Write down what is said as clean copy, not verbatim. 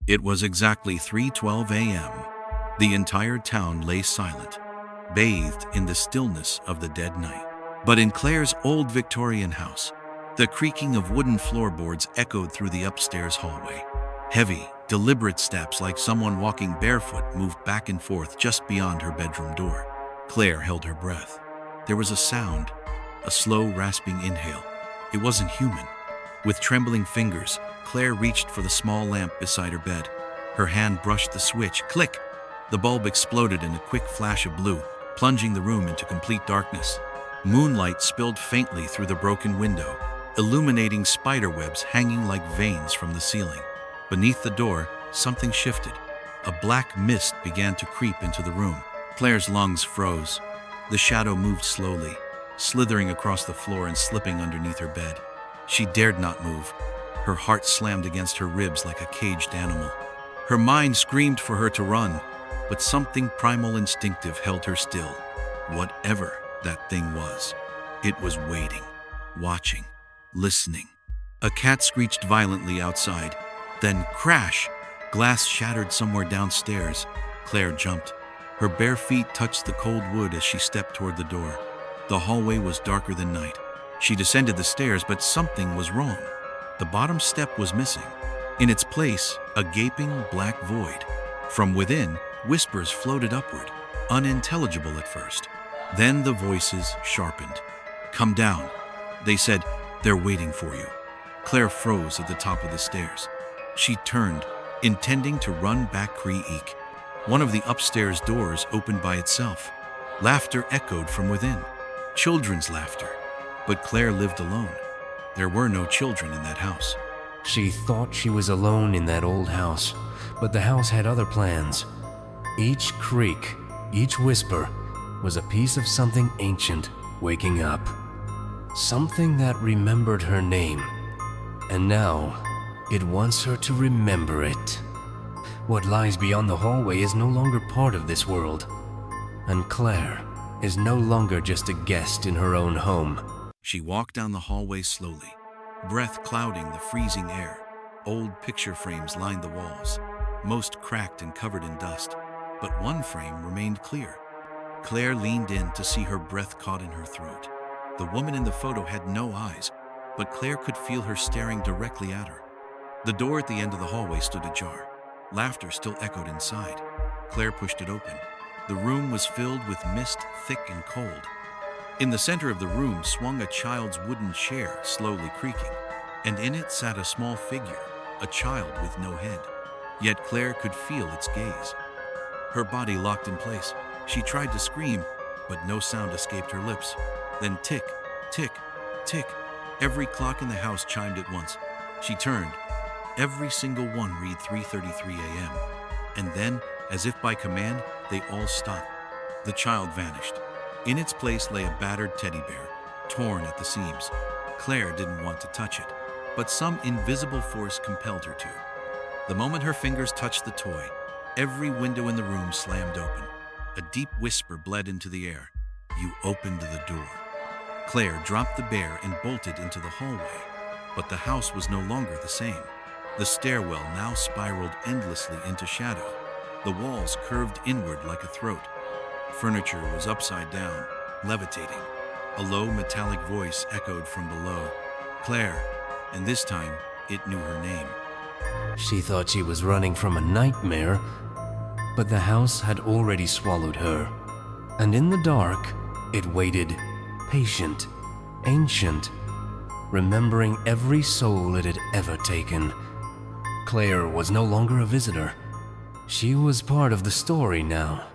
It was exactly 3:12 a.m. The entire town lay silent, bathed in the stillness of the dead night. But in Claire's old Victorian house, the creaking of wooden floorboards echoed through the upstairs hallway. Heavy, deliberate steps like someone walking barefoot moved back and forth just beyond her bedroom door. Claire held her breath. There was a sound, a slow, rasping inhale. It wasn't human. With trembling fingers, Claire reached for the small lamp beside her bed. Her hand brushed the switch. Click! The bulb exploded in a quick flash of blue, plunging the room into complete darkness. Moonlight spilled faintly through the broken window, illuminating spiderwebs hanging like veins from the ceiling. Beneath the door, something shifted. A black mist began to creep into the room. Claire's lungs froze. The shadow moved slowly, slithering across the floor and slipping underneath her bed. She dared not move. Her heart slammed against her ribs like a caged animal. Her mind screamed for her to run, but something primal instinctive held her still. Whatever that thing was, it was waiting, watching, listening. A cat screeched violently outside. Then crash! Glass shattered somewhere downstairs. Claire jumped. Her bare feet touched the cold wood as she stepped toward the door. The hallway was darker than night. She descended the stairs, but something was wrong. The bottom step was missing. In its place, a gaping black void. From within, whispers floated upward, unintelligible at first. Then the voices sharpened. "Come down," they said. "They're waiting for you." Claire froze at the top of the stairs. She turned, intending to run back creak. One of the upstairs doors opened by itself. Laughter echoed from within. Children's laughter. But Claire lived alone. There were no children in that house. She thought she was alone in that old house, but the house had other plans. Each creak, each whisper, was a piece of something ancient waking up. Something that remembered her name. And now, it wants her to remember it. What lies beyond the hallway is no longer part of this world. And Claire is no longer just a guest in her own home. She walked down the hallway slowly, breath clouding the freezing air. Old picture frames lined the walls, most cracked and covered in dust, but one frame remained clear. Claire leaned in to see her breath caught in her throat. The woman in the photo had no eyes, but Claire could feel her staring directly at her. The door at the end of the hallway stood ajar. Laughter still echoed inside. Claire pushed it open. The room was filled with mist, thick and cold. In the center of the room swung a child's wooden chair, slowly creaking, and in it sat a small figure, a child with no head. Yet Claire could feel its gaze. Her body locked in place. She tried to scream, but no sound escaped her lips. Then tick, tick, tick. Every clock in the house chimed at once. She turned. Every single one read 3:33 a.m. And then, as if by command, they all stopped. The child vanished. In its place lay a battered teddy bear, torn at the seams. Claire didn't want to touch it, but some invisible force compelled her to. The moment her fingers touched the toy, every window in the room slammed open. A deep whisper bled into the air. "You opened the door." Claire dropped the bear and bolted into the hallway, but the house was no longer the same. The stairwell now spiraled endlessly into shadow. The walls curved inward like a throat. Furniture was upside down, levitating. A low metallic voice echoed from below. Claire, and this time it knew her name. She thought she was running from a nightmare, but the house had already swallowed her. And in the dark, it waited, patient, ancient, remembering every soul it had ever taken. Claire was no longer a visitor. She was part of the story now.